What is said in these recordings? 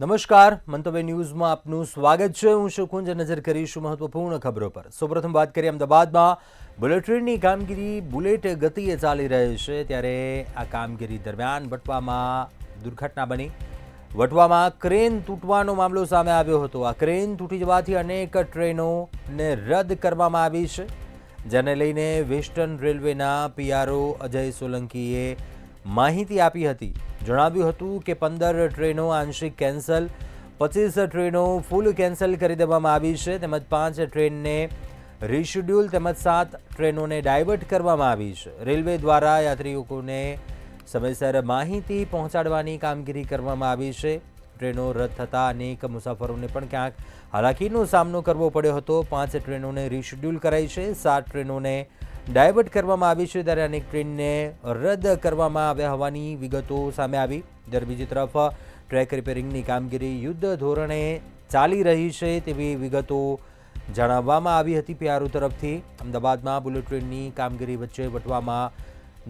નમસ્કાર, મંતવ્ય ન્યૂઝમાં આપનું સ્વાગત છે। હું છું કુંજ। નજર કરીશું મહત્વપૂર્ણ ખબરો પર। સૌપ્રથમ વાત કરીએ અમદાવાદમાં બુલેટ ટ્રેનની કામગીરી બુલેટ ગતિએ ચાલી રહી છે, ત્યારે આ કામગીરી દરમિયાન વટવામાં દુર્ઘટના બની। વટવામાં ક્રેન તૂટવાનો મામલો સામે આવ્યો હતો। આ ક્રેન તૂટી જવાથી અનેક ટ્રેનોને રદ કરવામાં આવી છે, જેને લઈને વેસ્ટર્ન રેલવેના પીઆરઓ અજય સોલંકીએ માહિતી આપી હતી। જણાવ્યું હતું કે 15 ટ્રેનો આંશિક કેન્સલ, 25 ટ્રેનો ફૂલ કેન્સલ કરી દેવામાં આવી છે, તેમજ 5 ટ્રેનને રીશેડ્યુલ તેમજ 7 ટ્રેનોને ડાયવર્ટ કરવામાં આવી છે। રેલવે દ્વારા યાત્રિકોને સમયસર માહિતી પહોંચાડવાની કામગીરી કરવામાં આવી છે। ટ્રેનો રદ થતાં અનેક મુસાફરોને પણ ક્યાંક હાલાકીનો સામનો કરવો પડ્યો હતો। 5 ટ્રેનોને રીશેડ્યુલ કરાઈ છે, 7 ટ્રેનોને ડાયવર્ટ કરવામાં આવી છે, ત્યારે અનેક ટ્રેનને રદ કરવામાં આવ્યા હોવાની વિગતો સામે આવી। જ્યારે બીજી તરફ ટ્રેક રિપેરિંગની કામગીરી યુદ્ધ ધોરણે ચાલી રહી છે તેવી વિગતો જણાવવામાં આવી હતી પીઆરઓ તરફથી। અમદાવાદમાં બુલેટ ટ્રેનની કામગીરી વચ્ચે વટવામાં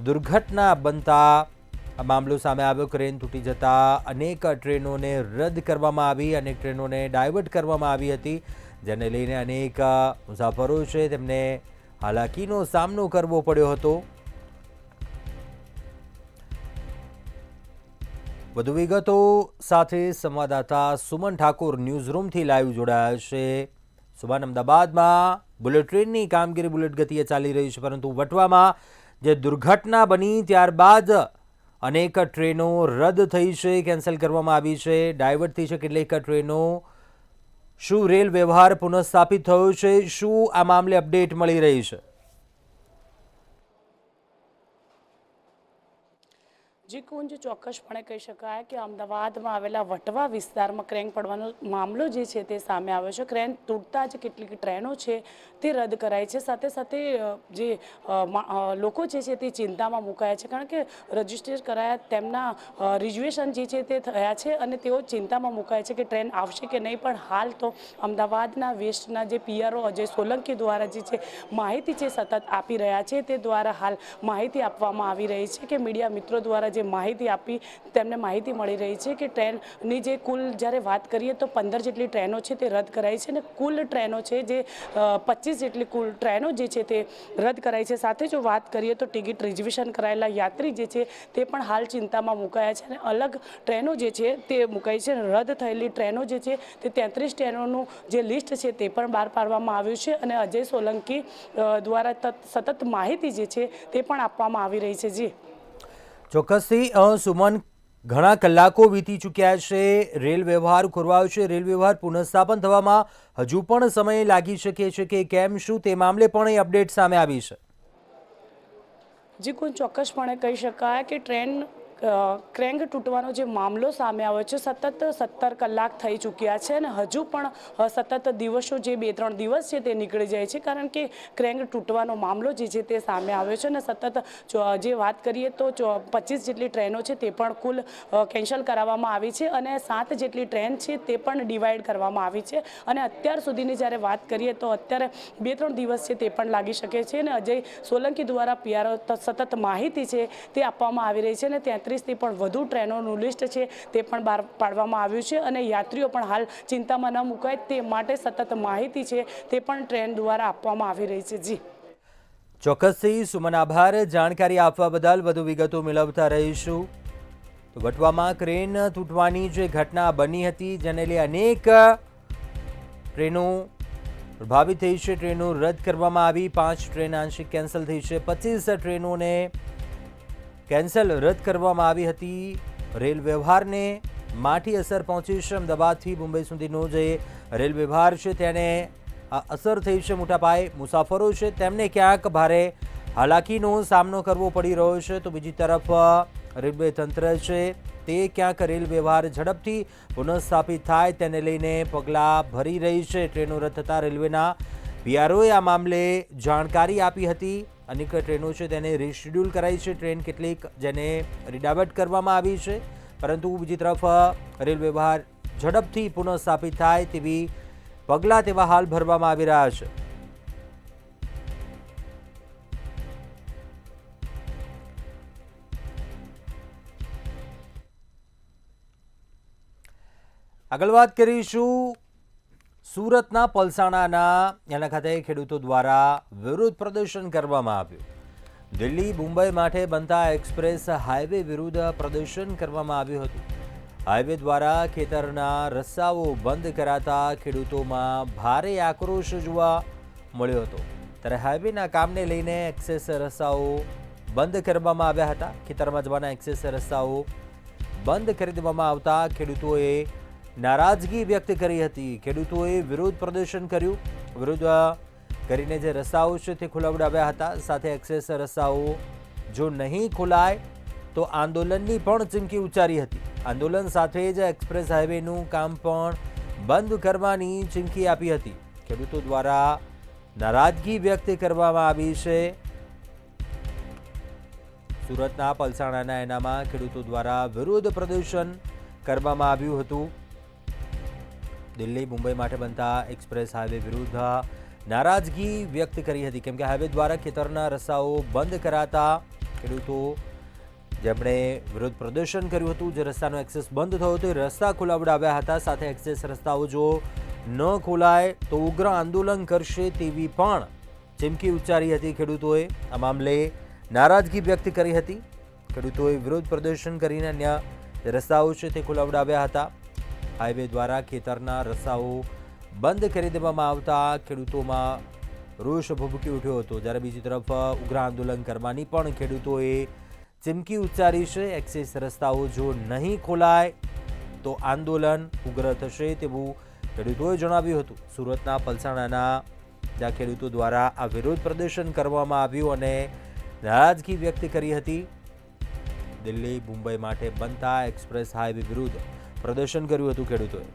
દુર્ઘટના બનતા આ મામલો સામે આવ્યો। ક્રેન તૂટી જતાં અનેક ટ્રેનોને રદ કરવામાં આવી, અનેક ટ્રેનોને ડાયવર્ટ કરવામાં આવી હતી, જેને લઈને અનેક મુસાફરો છે તેમને હાલાકીનો સામનો કરવો પડ્યો હતો। વધુ વિગતો સાથે સંવાદદાતા સુમન ઠાકોર ન્યૂઝરૂમથી લાઈવ જોડાયા છે। સુમન, અમદાવાદમાં બુલેટ ટ્રેનની કામગીરી બુલેટ ગતિએ ચાલી રહી છે, પરંતુ વટવામાં જે દુર્ઘટના બની ત્યારબાદ અનેક ટ્રેનો રદ થઈ છે, કેન્સલ કરવામાં આવી છે, ડાયવર્ટ થઈ છે કેટલીક ટ્રેનો। શું રેલ વ્યવહાર પુનઃસ્થાપિત થયો છે? શું આ મામલે અપડેટ મળી રહી છે? જી કુંજ, ચોક્કસપણે કહી શકાય કે અમદાવાદમાં આવેલા વટવા વિસ્તારમાં ક્રેન પડવાનો મામલો જે છે તે સામે આવ્યો છે। ક્રેન તૂટતા જ કેટલીક ટ્રેનો છે તે રદ કરાઈ છે। સાથે સાથે જે લોકો જે છે તે ચિંતામાં મુકાયા છે, કારણ કે રજીસ્ટર કરાયા તેમના રિઝર્વેશન જે છે તે થયા છે અને તેઓ ચિંતામાં મુકાયા છે કે ટ્રેન આવશે કે નહીં। પણ હાલ તો અમદાવાદના વેસ્ટના જે પીઆરઓ અજય સોલંકી દ્વારા જે છે માહિતી છે સતત આપી રહ્યા છે, તે દ્વારા હાલ માહિતી આપવામાં આવી રહી છે કે મીડિયા મિત્રો દ્વારા જે માહિતી આપી તેમને માહિતી મળી રહી છે કે ટ્રેનની જે કુલ જ્યારે વાત કરીએ તો 15 જેટલી ટ્રેનો છે તે રદ કરાઈ છે અને કુલ ટ્રેનો છે જે 25 જેટલી કુલ ટ્રેનો જે છે તે રદ કરાઈ છે। સાથે જો વાત કરીએ તો ટિકિટ રિઝર્વેશન કરાયેલા યાત્રી જે છે તે પણ હાલ ચિંતામાં મુકાયા છે અને અલગ ટ્રેનો જે છે તે મુકાઈ છે। રદ થયેલી ટ્રેનો જે છે તે 33 ટ્રેનોનું જે લિસ્ટ છે તે પણ બહાર પાડવામાં આવ્યું છે અને અજય સોલંકી દ્વારા સતત માહિતી જે છે તે પણ આપવામાં આવી રહી છે। જી ચોક્કસથી સુમન, ઘણા કલાકો વીતી ચૂક્યા છે, રેલ વ્યવહાર ખોરવાયો છે, રેલ વ્યવહાર પુનઃસ્થાપન થવામાં હજુ પણ સમય લાગી શકે છે કે કેમ? શું તે મામલે પણ અહીં અપડેટ સામે આવી છે? જી કોઈ ચોક્કસપણે કહી શકાય કે ક્રેંગ તૂટવાનો જે મામલો સામે આવ્યો છે, સતત 17 કલાક થઈ ચૂક્યા છે અને હજુ પણ સતત દિવસો જે 2-3 દિવસ છે તે નીકળી જાય છે, કારણ કે ક્રેંગ તૂટવાનો મામલો જે છે તે સામે આવ્યો છે અને સતત જે વાત કરીએ તો 25 જેટલી ટ્રેનો છે તે પણ કુલ કેન્સલ કરાવવામાં આવી છે અને 7 જેટલી ટ્રેન છે તે પણ ડિવાઈડ કરવામાં આવી છે અને અત્યાર સુધીની જ્યારે વાત કરીએ તો અત્યારે 2-3 દિવસ છે તે પણ લાગી શકે છે અને અજય સોલંકી દ્વારા પીઆરઓ સતત માહિતી છે તે આપવામાં આવી રહી છે અને 33થી પણ વધુ ટ્રેનોનું લિસ્ટ છે તે પણ બહાર પાડવામાં આવ્યું છે અને યાત્રીઓ પણ હાલ ચિંતામાં ન મુકાય તે માટે સતત માહિતી છે તે પણ ટ્રેન દ્વારા આપવામાં આવી રહી છે। જી ચોક્કસથી સુમન, આભાર જાણકારી આપવા બદલ। વધુ વિગતો મેળવતા રહીશું। તો વટવામાં ક્રેન તૂટવાની જે ઘટના બની હતી, જેને લઈ અનેક ટ્રેનો પ્રભાવિત થઈ છે, ટ્રેનો રદ કરવામાં આવી, 5 ટ્રેન આંશિક કેન્સલ થઈ છે, 25 ટ્રેનોને કેન્સલ રદ કરવામાં આવી હતી। રેલ વ્યવહારને માઠી અસર પહોંચી છે। અમદાવાદથી મુંબઈ સુધીનો જે રેલ વ્યવહાર છે તેને અસર થઈ છે, મોટા પાયે મુસાફરો છે તેમને ક્યાંક ભારે હાલાકીનો સામનો કરવો પડી રહ્યો છે। તો બીજી તરફ રેલવે તંત્ર છે તે ક્યાંક રેલ વ્યવહાર ઝડપથી પુનઃસ્થાપિત થાય તેને લઈને પગલાં ભરી રહી છે। ટ્રેનો રદ થતાં રેલવેના પીઆરઓએ આ મામલે જાણકારી આપી હતી। અનેક ટ્રેનો છે તેને રીશેડ્યુલ કરાઈ છે, ટ્રેન કેટલીક જેને રીડાયવર્ટ કરવામાં આવી છે, પરંતુ બીજી તરફ રેલ વ્યવહાર ઝડપથી પુનઃસ્થાપિત થાય તેવી પગલાં તેવા હાલ ભરવામાં આવી રહ્યા છે। આગળ વાત કરીશું સુરતના પલસાણાના એના ખાતે ખેડૂતો દ્વારા વિરોધ પ્રદર્શન કરવામાં આવ્યું. દિલ્હી મુંબઈ માટે બનતા એક્સપ્રેસ હાઈવે વિરુદ્ધ પ્રદર્શન કરવામાં આવ્યું હતું. હાઈવે દ્વારા ખેતરના રસ્તાઓ બંધ કરાતા ખેડૂતોમાં ભારે આક્રોશ જોવા મળ્યો હતો. ત્યારે હાઈવેના કામને લઈને એક્સેસ રસ્તાઓ બંધ કરવામાં આવ્યા હતા. ખેતરમાં જવાના એક્સેસ રસ્તાઓ બંધ કરી દેવામાં આવતા ખેડૂતોએ નારાજગી વ્યક્ત કરી હતી. ખેડૂતોએ વિરોધ પ્રદર્શન કર્યું. વિરોધ કરીને જે રસ્તાઓ છે તે ખોલાવડાવ્યા હતા. સાથે એક્સેસ રસ્તાઓ જો નહીં ખોલાય તો આંદોલનની પણ ચીમકી ઉચ્ચારી હતી. આંદોલન સાથે જ એક્સપ્રેસ હાઈવેનું કામ પણ બંધ કરવાની ચીમકી આપી હતી. ખેડૂતો દ્વારા નારાજગી વ્યક્ત કરવામાં આવી છે. સુરતના પલસાણાના એનામાં ખેડૂતો દ્વારા વિરોધ પ્રદર્શન કરવામાં આવ્યું હતું. દિલ્હી મુંબઈ માટે બનતા એક્સપ્રેસ હાઈવે વિરુદ્ધ નારાજગી વ્યક્ત કરી હતી. કેમ કે હાઈવે દ્વારા ખેતરના રસ્તાઓ બંધ કરાતા ખેડૂતો જેમણે વિરોધ પ્રદર્શન કર્યું હતું, જે રસ્તાનો એક્સેસ બંધ થયો હતો, એ રસ્તા ખોલાવડાવ્યા હતા. સાથે એક્સેસ રસ્તાઓ જો ન ખોલાય તો ઉગ્ર આંદોલન કરશે તેવી પણ ચીમકી ઉચ્ચારી હતી ખેડૂતોએ. આ મામલે નારાજગી વ્યક્ત કરી હતી. ખેડૂતોએ વિરોધ પ્રદર્શન કરીને અન્ય રસ્તાઓ છે તે ખોલાવડાવ્યા હતા. હાઈવે દ્વારા ખેતરના રસ્તાઓ બંધ કરી દેવામાં આવતા ખેડૂતોમાં રોષ ભભૂકી ઉઠ્યો હતો. જ્યારે બીજી તરફ ઉગ્ર આંદોલન કરવાની પણ ખેડૂતોએ ચીમકી ઉચ્ચારી છે. એક્સેસ રસ્તાઓ જો નહીં ખોલાય તો આંદોલન ઉગ્ર થશે તેવું ખેડૂતોએ જણાવ્યું હતું. સુરતના પલસાણાના જ્યાં ખેડૂતો દ્વારા આ વિરોધ પ્રદર્શન કરવામાં આવ્યું અને નારાજગી વ્યક્ત કરી હતી. દિલ્હી મુંબઈ માટે બનતા એક્સપ્રેસ હાઈવે વિરુદ્ધ પ્રદર્શન કર્યું હતું ખેડૂતોએ.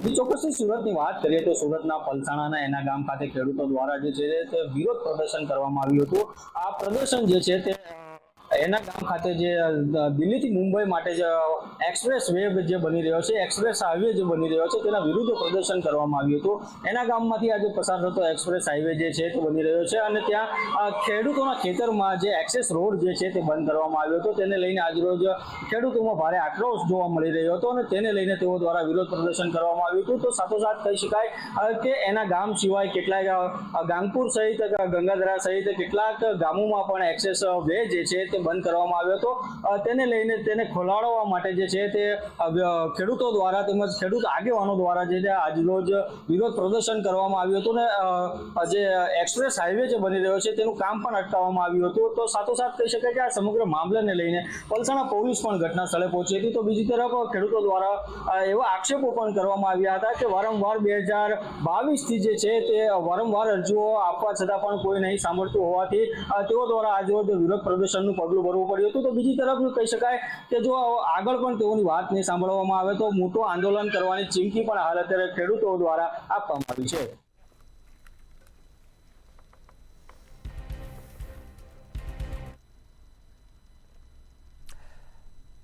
ચોક્કસથી સુરતની વાત કરીએ તો સુરતના પલસાણાના એના ગામ ખાતે ખેડૂતો દ્વારા જે છે તે વિરોધ પ્રદર્શન કરવામાં આવ્યું હતું. આ પ્રદર્શન જે છે તે એના ગામ ખાતે જે દિલ્હીથી મુંબઈ માટે જે એક્સપ્રેસ વે જે બની રહ્યો છે, એક્સપ્રેસ હાઈવે જે બની રહ્યો છે, તેના વિરુદ્ધ પ્રદર્શન કરવામાં આવ્યું હતું. એના ગામમાંથી આજે પસાર થતો એક્સપ્રેસ હાઈવે જે છે તે બની રહ્યો છે અને ત્યાં ખેડૂતોના ખેતરમાં જે એક્સેસ રોડ જે છે તે બંધ કરવામાં આવ્યો હતો. તેને લઈને આજરોજ ખેડૂતોમાં ભારે આક્રોશ જોવા મળી રહ્યો હતો અને તેને લઈને તેઓ દ્વારા વિરોધ પ્રદર્શન કરવામાં આવ્યું હતું. તો સાથોસાથ કહી શકાય કે એના ગામ સિવાય કેટલાક ગાંગપુર સહિત, ગંગાધરા સહિત કેટલાક ગામોમાં પણ એક્સેસ વે જે છે તે બંધ કરવામાં આવ્યો હતો. તેને લઈને તેને ખોલાવવા માટે જે છે તે ખેડૂતો દ્વારા તેમજ ખેડૂત આગેવાનો દ્વારા જે આજરોજ વિરોધ પ્રદર્શન કરવામાં આવ્યું હતું ને જે એક્સપ્રેસ હાઈવે જે બની રહ્યો છે તેનું કામ પણ અટકાવવામાં આવ્યું હતું. તો સાથોસાથ કહી શકાય કે આ સમગ્ર મામલાને લઈને પલસાણા પોલીસ પણ ઘટના સ્થળે પહોંચી હતી. તો બીજી તરફ ખેડૂતો દ્વારા એવા આક્ષેપો પણ કરવામાં આવ્યા હતા કે વારંવાર 2022થી જે છે તે વારંવાર અરજીઓ આપવા છતાં પણ કોઈ નહીં સાંભળતું હોવાથી તેઓ દ્વારા આજરોજ વિરોધ પ્રદર્શનનું પગલું ભરવું પડ્યું હતું. તો બીજી તરફ કહી શકાય કે જો આગળ પણ તેઓની વાત નહીં સાંભળવામાં આવે તો મોટું આંદોલન કરવાની ચીમકી પણ હાલ અત્યારે ખેડૂતો દ્વારા આપવામાં આવી છે.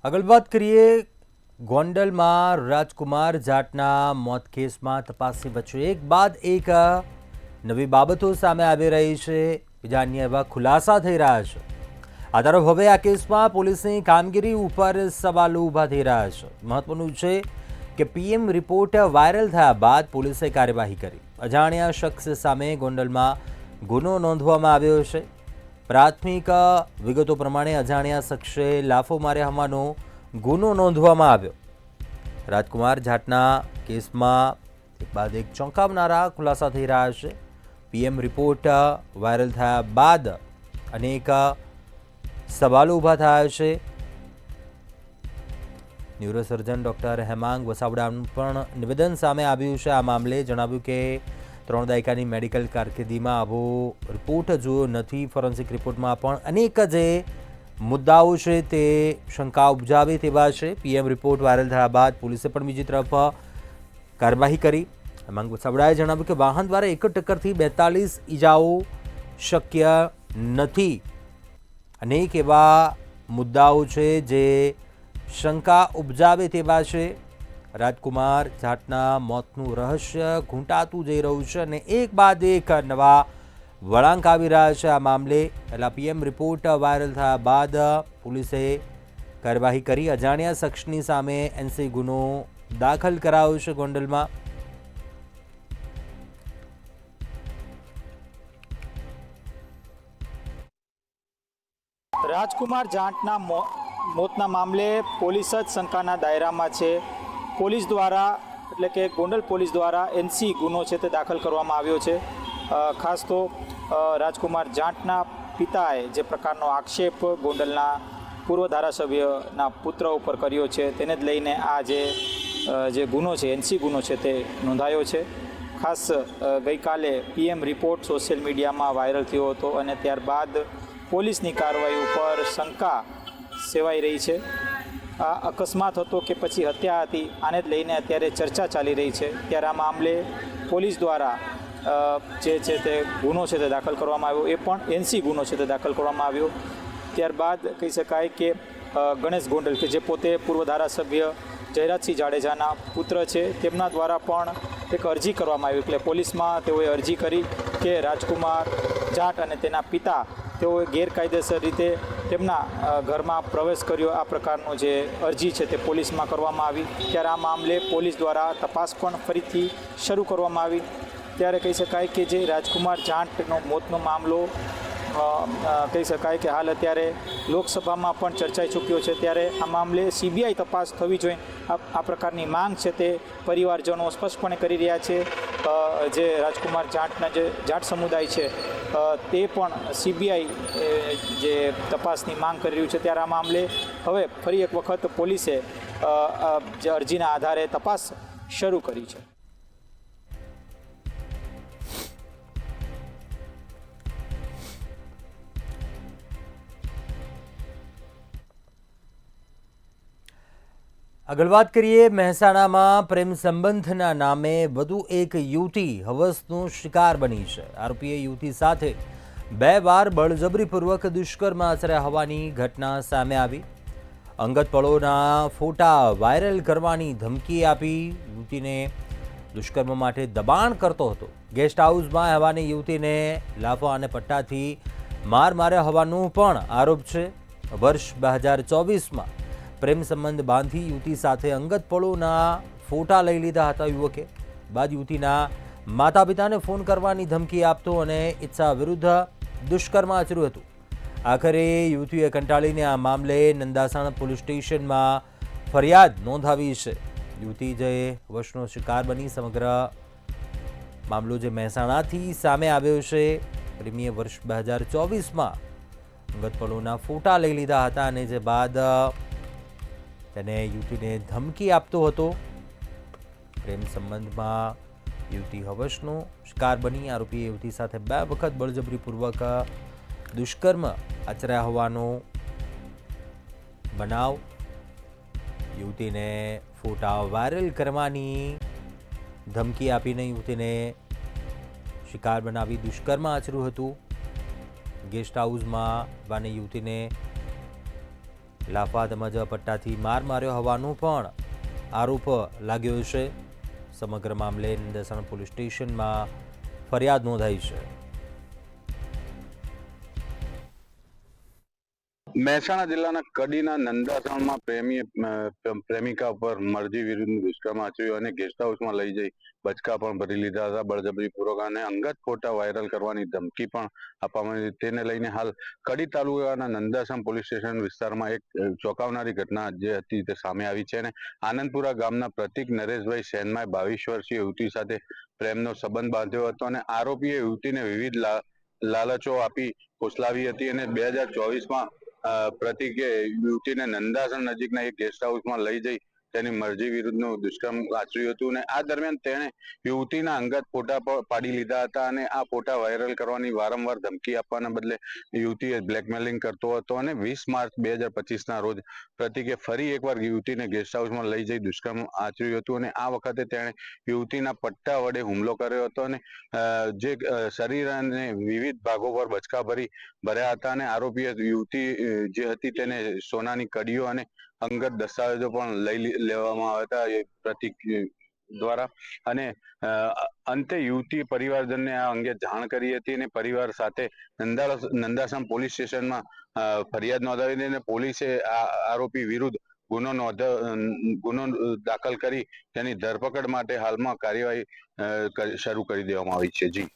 આગળ વાત કરીએ ગોંડલમાં રાજકુમાર જાટના મોત કેસમાં તપાસની વચ્ચે એક બાદ એક નવી બાબતો સામે આવી રહી છે. બીજા અન્ય એવા ખુલાસા થઈ રહ્યા છે. આ તરફ હવે આ કેસમાં પોલીસની કામગીરી ઉપર સવાલો ઊભા થઈ રહ્યા છે. મહત્વનું છે કે પીએમ રિપોર્ટ વાયરલ થયા બાદ પોલીસે કાર્યવાહી કરી. અજાણ્યા શખ્સ સામે ગોંડલમાં ગુનો નોંધવામાં આવ્યો છે. પ્રાથમિક વિગતો પ્રમાણે અજાણ્યા શખ્સે લાફો માર્યા હોવાનો ગુનો નોંધવામાં આવ્યો. રાજકુમાર જાટના કેસમાં એક બાદ એક ચોંકાવનારા ખુલાસા થઈ રહ્યા છે. પીએમ રિપોર્ટ વાયરલ થયા બાદ અનેક સવાલો ઊભા થયા છે. ન્યુરોસર્જન ડૉક્ટર હેમાંગ વસાવડાનું પણ નિવેદન સામે આવ્યું છે. આ મામલે જણાવ્યું કે 3 દાયકાની મેડિકલ કારકિર્દીમાં આવો રિપોર્ટ જોયો નથી. ફોરેન્સિક રિપોર્ટમાં પણ અનેક જે મુદ્દાઓ છે તે શંકા ઉપજાવે તેવા છે. પીએમ રિપોર્ટ વાયરલ થયા બાદ પોલીસે પણ બીજી તરફ કાર્યવાહી કરી. હેમાંગ વસાવડાએ જણાવ્યું કે વાહન દ્વારા એક જ ટક્કરથી 42 ઈજાઓ શક્ય નથી. અનેક એવા મુદ્દાઓ છે જે શંકા ઉપજાવે તેવા છે. રાજકુમાર જાટના મોતનું રહસ્ય ઘૂંટાતું જઈ રહ્યું છે અને એક બાદ એક નવા વળાંક આવી રહ્યા છે આ મામલે. પહેલા પીએમ રિપોર્ટ વાયરલ થયા બાદ પોલીસે કાર્યવાહી કરી અજાણ્યા શખ્સની સામે એનસી ગુનો દાખલ કરાયો છે ગોંડલમાં. રાજકુમાર જાટના મોતના મામલે પોલીસ જ શંકાના દાયરામાં છે. પોલીસ દ્વારા એટલે કે ગોંડલ પોલીસ દ્વારા એનસી ગુનો છે તે દાખલ કરવામાં આવ્યો છે. ખાસ તો રાજકુમાર જાટના પિતાએ જે પ્રકારનો આક્ષેપ ગોંડલના પૂર્વ ધારાસભ્યના પુત્ર ઉપર કર્યો છે તેને જ લઈને આ જે ગુનો છે એનસી ગુનો છે તે નોંધાયો છે. ખાસ ગઈકાલે પીએમ રિપોર્ટ સોશિયલ મીડિયામાં વાયરલ થયો હતો અને ત્યારબાદ પોલીસની કાર્યવાહી ઉપર શંકા સેવાઈ રહી છે. આ અકસ્માત હતો કે પછી હત્યા હતી આને જ લઈને અત્યારે ચર્ચા ચાલી રહી છે. ત્યારે આ મામલે પોલીસ દ્વારા જે છે તે ગુનો છે તે દાખલ કરવામાં આવ્યો, એ પણ એનસી ગુનો છે તે દાખલ કરવામાં આવ્યો. ત્યારબાદ કહી શકાય કે ગણેશ ગોંડલ કે જે પોતે પૂર્વ ધારાસભ્ય જયરાજસિંહ જાડેજાના પુત્ર છે તેમના દ્વારા પણ એક અરજી કરવામાં આવી. એટલે પોલીસમાં તેઓએ અરજી કરી કે રાજકુમાર જાટ અને તેના પિતા તેઓએ ગેરકાયદેસર રીતે તેમના ઘરમાં પ્રવેશ કર્યો, આ પ્રકારનો જે અરજી છે તે પોલીસમાં કરવામાં આવી. ત્યારે આ મામલે પોલીસ દ્વારા તપાસ પણ ફરીથી શરૂ કરવામાં આવી. ત્યારે કહી શકાય કે જે રાજકુમાર જાટનો મોતનો મામલો કહી શકાય કે હાલ અત્યારે લોકસભામાં પણ ચર્ચાઈ ચૂક્યો છે. ત્યારે આ મામલે સીબીઆઈ તપાસ થવી જોઈએ આ પ્રકારની માંગ છે તે પરિવારજનો સ્પષ્ટપણે કરી રહ્યા છે. જે રાજકુમાર જાટના જે જાટ સમુદાય છે તે પણ સીબીઆઈ જે તપાસની માંગ કરી રહ્યું છે. ત્યારે આ મામલે હવે ફરી એક વખત પોલીસે જે અરજીના આધારે તપાસ શરૂ કરી છે. આગળ વાત કરીએ મહેસાણામાં પ્રેમ સંબંધના નામે વધુ એક યુવતી હવસનો શિકાર બની છે. આરોપીએ યુવતી સાથે 2 વાર બળજબરીપૂર્વક દુષ્કર્મ આચર્યા હોવાની ઘટના સામે આવી. અંગત પળોના ફોટા વાયરલ કરવાની ધમકી આપી યુવતીને દુષ્કર્મ માટે દબાણ કરતો હતો. ગેસ્ટ હાઉસમાં આવવાની યુવતીને લાફા અને પટ્ટાથી માર માર્યા હોવાનો પણ આરોપ છે. વર્ષ 2024માં પ્રેમ સંબંધ બાંધી યુવતી સાથે અંગત પળોના ફોટા લઈ લીધા હતા યુવકે. બાદ યુવતીના માતા પિતાને ફોન કરવાની ધમકી આપતો અને ઈચ્છા વિરુદ્ધ દુષ્કર્મ આચર્યું હતું. આખરે યુવતીએ કંટાળીને આ મામલે નંદાસણ પોલીસ સ્ટેશનમાં ફરિયાદ નોંધાવી છે. યુવતી જે વશનો શિકાર બની. સમગ્ર મામલો જે મહેસાણાથી સામે આવ્યો છે. પ્રેમીએ વર્ષ 2024માં અંગત પળોના ફોટા લઈ લીધા હતા અને જે બાદ તેને યુવતીને ધમકી આપતો હતો. પ્રેમ સંબંધમાં યુવતી હવસનો શિકાર બની. આરોપીએ યુવતી સાથે 2 વખત બળજબરીપૂર્વક દુષ્કર્મ આચર્યા હોવાનો બનાવ. યુવતીને ફોટા વાયરલ કરવાની ધમકી આપીને યુવતીને શિકાર બનાવી દુષ્કર્મ આચર્યું હતું. ગેસ્ટ હાઉસમાં આવવાની યુવતીને લાફા તેમજ પટ્ટાથી માર માર્યો હોવાનો પણ આરોપ લાગ્યો છે. સમગ્ર મામલે નંદાસણ પોલીસ સ્ટેશનમાં ફરિયાદ નોંધાઈ છે. મહેસાણા જિલ્લાના કડીના નંદાસણમાં પ્રેમિકા ઉપર મરજી વિરુદ્ધ દુષ્કર્મ આચર્યું અને ગેસ્ટ હાઉસમાં લઈ જઈ બચકા પણ ભરી લીધા હતા બળજબરીપૂર્વક અને અંગત ફોટા વાયરલ કરવાની ધમકી પણ આપવામાં આવી. તેને લઈને હાલ કડી તાલુકાના નંદાસણ પોલીસ સ્ટેશન વિસ્તારમાં એક ચોંકાવનારી ઘટના જે હતી તે સામે આવી છે. અને આનંદપુરા ગામના પ્રતિક નરેશભાઈ સેનમાએ 22 વર્ષીય યુવતી સાથે પ્રેમનો સંબંધ બાંધ્યો હતો અને આરોપીએ યુવતીને વિવિધ લાલચો આપી ફોસલાવી હતી અને 2024માં પ્રતિકે યુવતીને નંદાસણ નજીકના એક ગેસ્ટ હાઉસમાં લઈ જઈ તેની મરજી વિરુદ્ધનું દુષ્કર્મ આચર્યું હતું અને આ દરમિયાન તેણે યુવતીના અંગત ફોટા પાડી લીધા હતા અને આ ફોટા વાયરલ કરવાની વારંવાર ધમકી આપવાના બદલે યુવતીએ બ્લેકમેલિંગ કરતો હતો અને 20 માર્ચ 2025ના રોજ પ્રતિકે ફરી એકવાર યુવતીને ગેસ્ટ હાઉસમાં લઈ જઈ દુષ્કર્મ આચર્યું હતું અને આ વખતે તેણે યુવતીના પટ્ટા વડે હુમલો કર્યો હતો અને જે શરીર અને વિવિધ ભાગો પર બચકા ભર્યા હતા અને આરોપીએ યુવતી જે હતી તેને સોનાની કડીઓ અને અંગત દસ્તાવેજો પણ લઈ લેવામાં આવ્યા હતા. એ પ્રતિક દ્વારા અને અંતે યુવતી પરિવારજનને આ અંગે જાણ કરી હતી અને પરિવાર સાથે નંદાસમ પોલીસ સ્ટેશનમાં ફરિયાદ નોંધાવી હતી અને પોલીસે આ આરોપી વિરુદ્ધ ગુનો દાખલ કરી તેની ધરપકડ માટે હાલમાં કાર્યવાહી શરૂ કરી દેવામાં આવી છે. જી.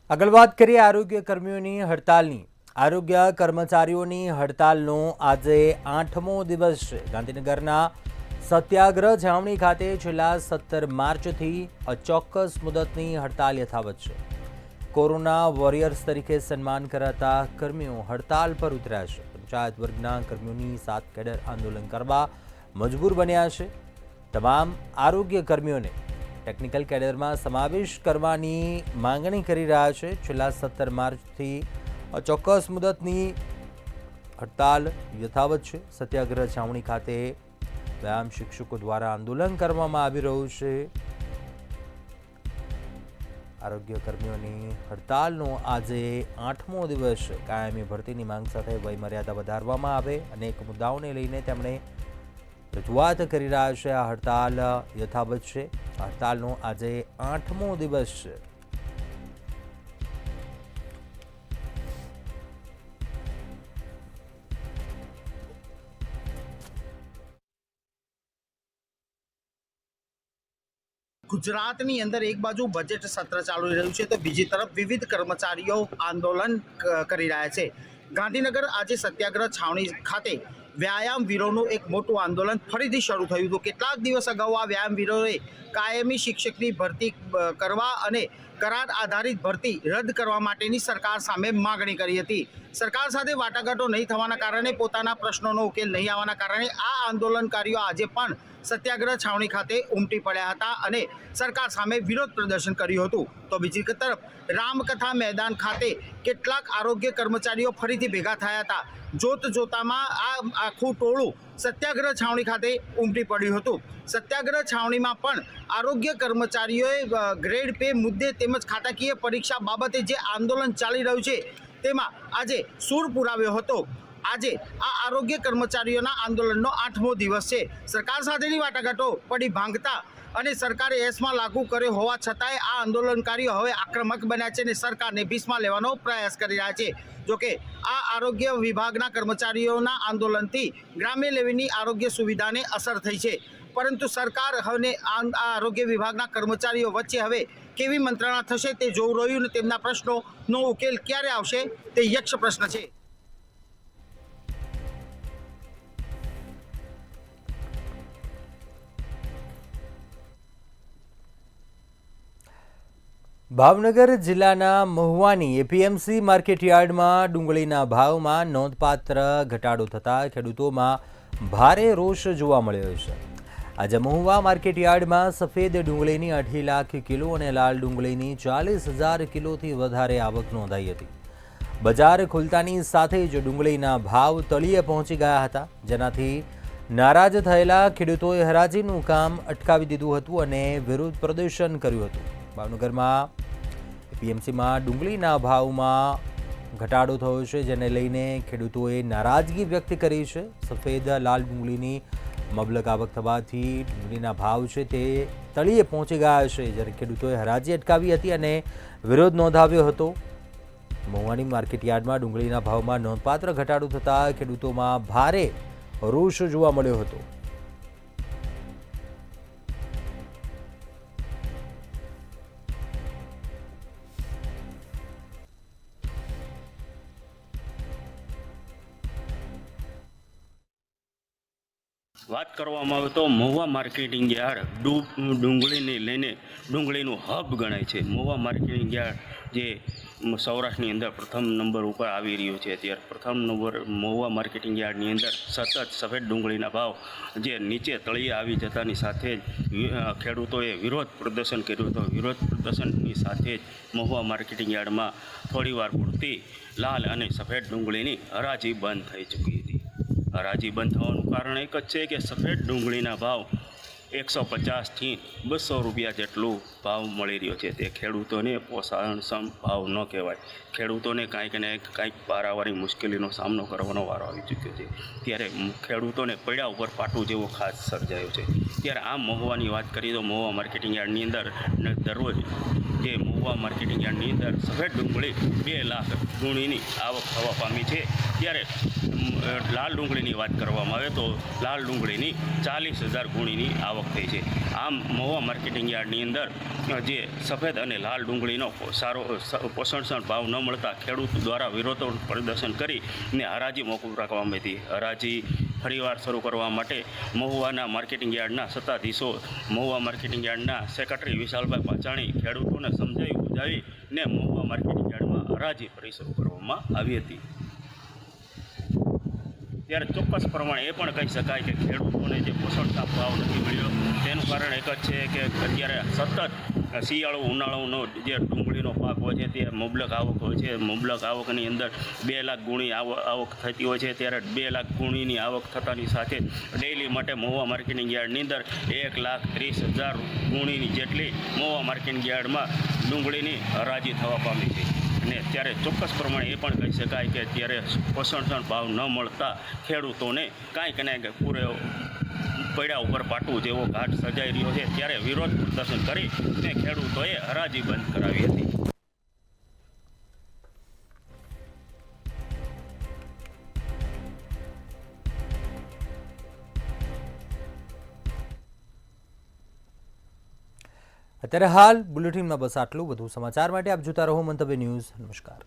આગળ વાત કરીએ આરોગ્ય કર્મીઓની હડતાલની. આરોગ્ય કર્મચારીઓની હડતાલનો આજે 8મો દિવસ છે. ગાંધીનગરના સત્યાગ્રહ છાવણી ખાતે છેલ્લા 17 માર્ચથી અચોક્કસ મુદતની હડતાલ યથાવત છે. કોરોના વોરિયર્સ તરીકે સન્માન કરાતા કર્મીઓ હડતાલ પર ઉતર્યા છે. પંચાયત વર્ગના કર્મીઓની 7 કેડર આંદોલન કરવા મજબૂર બન્યા છે. તમામ આરોગ્ય કર્મીઓને ટેકનિકલ કેડરમાં સમાવેશ કરવાની માંગણી કરી રહ્યા છે. છેલ્લા 17 માર્ચથી અચોક્કસ મુદતની હડતાલ યથાવત છે. સત્યાગ્રહ છાવણી ખાતે વ્યાયામ શિક્ષકો દ્વારા આંદોલન કરવામાં આવી રહ્યું છે. આરોગ્ય કર્મીઓની હડતાલનો આજે 8મો દિવસ છે. કાયમી ભરતીની માંગ સાથે વયમર્યાદા વધારવામાં આવે અનેક મુદ્દાઓને લઈને તેમણે રજૂઆત કરી રહ્યા છે. આ હડતાલ યથાવત છે. હડતાલનો આજે 8મો દિવસ છે. ગુજરાતની અંદર એક બાજુ બજેટ સત્ર ચાલુ રહ્યું છે તો બીજી તરફ વિવિધ કર્મચારીઓ આંદોલન કરી રહ્યા છે. ગાંધીનગર આજે સત્યાગ્રહ છાવણી ખાતે વ્યાયામ વીરોનું એક મોટું આંદોલન ફરીથી શરૂ થયું હતું. કેટલાક દિવસ અગાઉ આ વ્યાયામ વીરોએ કાયમી શિક્ષકની ભરતી કરવા અને કરાર આધારિત ભરતી રદ કરવા માટેની સરકાર સામે માગણી કરી હતી. સરકાર સાથે વાટાઘાટો નહીં થવાના કારણે, પોતાના પ્રશ્નોનો ઉકેલ નહીં આવવાના કારણે આ આંદોલનકારીઓ આજે પણ સત્યાગ્રહ છાવણી ખાતે ઉમટી પડ્યા હતા અને સરકાર સામે વિરોધ પ્રદર્શન કર્યું હતું. તો બીજી તરફ રામકથા મેદાન ખાતે કેટલાક આરોગ્ય કર્મચારીઓ ફરીથી ભેગા થયા હતા. જોતામાં આ આખું ટોળું સત્યાગ્રહ છાવણી ખાતે ઉમટી પડ્યું હતું. સત્યાગ્રહ છાવણીમાં પણ આરોગ્ય કર્મચારીઓએ ગ્રેડ પે મુદ્દે તેમજ ખાતાકીય પરીક્ષા બાબતે જે આંદોલન ચાલી રહ્યું છે તેમાં આજે સૂર પુરાવ્યો હતો. આજે આ આરોગ્ય કર્મચારીઓના આંદોલનનો 8મો દિવસ છે. સરકાર સાથેની વાટાઘાટો પડી ભાંગતા અને સરકારે એસમાં લાગુ કર્યો હોવા છતાંય આ આંદોલનકારીઓ હવે આક્રમક બન્યા છે અને સરકારને ભીસમાં લેવાનો પ્રયાસ કરી રહ્યા છે. જોકે આ આરોગ્ય વિભાગના કર્મચારીઓના આંદોલનથી ગ્રામ્ય લેવલની આરોગ્ય સુવિધાને અસર થઈ છે, પરંતુ સરકાર હવે આ આરોગ્ય વિભાગના કર્મચારીઓ વચ્ચે હવે કેવી મંત્રણા થશે તે જોવું રહ્યું અને તેમના પ્રશ્નોનો ઉકેલ ક્યારે આવશે તે યક્ષ પ્રશ્ન છે. ભાવનગર જિલ્લાના મહુવાની એપીએમસી માર્કેટયાર્ડમાં ડુંગળીના ભાવમાં નોંધપાત્ર ઘટાડો થતાં ખેડૂતોમાં ભારે રોષ જોવા મળ્યો છે. આજે મહુવા માર્કેટયાર્ડમાં સફેદ ડુંગળીની 2.5 લાખ કિલો અને લાલ ડુંગળીની 40,000 કિલોથી વધારે આવક નોંધાઈ હતી. બજાર ખુલતાની સાથે જ ડુંગળીના ભાવ તળિયે પહોંચી ગયા હતા, જેનાથી નારાજ થયેલા ખેડૂતોએ હરાજીનું કામ અટકાવી દીધું હતું અને વિરોધ પ્રદર્શન કર્યું હતું. ભાવનગરમાં એપીએમસીમાં ડુંગળીના ભાવમાં ઘટાડો થયો છે, જેને લઈને ખેડૂતોએ નારાજગી વ્યક્ત કરી છે. સફેદ લાલ ડુંગળીની મબલક આવક થવાથી ડુંગળીના ભાવ છે તે તળિયે પહોંચી ગયા છે, જ્યારે ખેડૂતોએ હરાજી અટકાવી હતી અને વિરોધ નોંધાવ્યો હતો. મહુવાની માર્કેટયાર્ડમાં ડુંગળીના ભાવમાં નોંધપાત્ર ઘટાડો થતાં ખેડૂતોમાં ભારે રોષ જોવા મળ્યો હતો. વાત કરવામાં આવે તો મહુવા માર્કેટિંગ યાર્ડ ડુંગળીને લઈને ડુંગળીનું હબ ગણાય છે. મહુવા માર્કેટિંગ યાર્ડ જે સૌરાષ્ટ્રની અંદર પ્રથમ નંબર ઉપર આવી રહ્યું છે. ત્યારે પ્રથમ નંબર મહુવા માર્કેટિંગ યાર્ડની અંદર સતત સફેદ ડુંગળીના ભાવ જે નીચે તળિયે આવી જતાની સાથે જ ખેડૂતોએ વિરોધ પ્રદર્શન કર્યું હતું. વિરોધ પ્રદર્શનની સાથે જ મહુવા માર્કેટિંગ યાર્ડમાં થોડીવાર પૂરતી લાલ અને સફેદ ડુંગળીની હરાજી બંધ થઈ ચૂકી હતી. હરાજી બંધ થવાનું કારણ એક જ છે કે સફેદ ડુંગળીના ભાવ 150થી 200 રૂપિયા જેટલું ભાવ મળી રહ્યો છે. તે ખેડૂતોને પોષણક્ષમ ભાવ ન કહેવાય. ખેડૂતોને કાંઈક ને કાંઈક પારાવારી મુશ્કેલીનો સામનો કરવાનો વારો આવી ચૂક્યો છે. ત્યારે ખેડૂતોને પૈડા ઉપર પાટું જેવો ખાસ સર્જાયો છે. ત્યારે આ મહુવાની વાત કરીએ તો મહુવા માર્કેટિંગ યાર્ડની અંદર દરરોજ જે મહુવા માર્કેટિંગ યાર્ડની અંદર સફેદ ડુંગળી 2 લાખ ગુણીની આવક થવા પામી છે. ત્યારે લાલ ડુંગળીની વાત કરવામાં આવે તો લાલ ડુંગળીની 40,000 ગુણીની આવક થઈ છે. આમ મહુવા માર્કેટિંગ યાર્ડની અંદર જે સફેદ અને લાલ ડુંગળીનો સારો પોષણક્ષમ ભાવ ન મળતા ખેડૂત દ્વારા વિરોધ પ્રદર્શન કરીને હરાજી મોકૂફ રાખવામાં હતી. હરાજી ફરીવાર શરૂ કરવા માટે મહુવાના માર્કેટિંગ યાર્ડના સત્તાધીશો મહુવા માર્કેટિંગ યાર્ડના સેક્રેટરી વિશાલભાઈ પાચાણી ખેડૂતોને સમજાવી બુજાવીને મહુવા માર્કેટિંગ યાર્ડમાં હરાજી ફરી શરૂ કરવામાં આવી હતી. ત્યારે ચોક્કસ પ્રમાણે એ પણ કહી શકાય કે ખેડૂતોને જે પોષણક્ષમ ભાવ નથી મળ્યો તેનું કારણ એક જ છે કે અત્યારે સતત શિયાળો ઉનાળોનો જે ડુંગળીનો પાક હોય છે તે મુબલક આવક હોય છે. મુબલક આવકની અંદર 2 લાખ ગુણી આવક થતી હોય છે. ત્યારે 2 લાખ ગુણીની આવક થતાની સાથે ડેઇલી માટે મહુવા માર્કેટિંગ યાર્ડની અંદર 1,30,000 ગુણીની જેટલી મહુવા માર્કેટિંગ યાર્ડમાં ડુંગળીની હરાજી થવા પામી છે. અને ત્યારે ચોક્કસ પ્રમાણે એ પણ કહી શકાય કે ત્યારે પોષણક્ષમ ભાવ ન મળતા ખેડૂતોને કાંઈક ને પૂરે પૈડા ઉપર પાટવું જેવો ઘાટ સર્જાઈ રહ્યો છે. ત્યારે વિરોધ પ્રદર્શન કરીને ખેડૂતોએ હરાજી બંધ કરાવી હતી. અત્યારે હાલ બુલેટિનમાં બસ આટલું. વધુ સમાચાર માટે આપ જોતા રહો મંતવ્ય ન્યૂઝ. નમસ્કાર.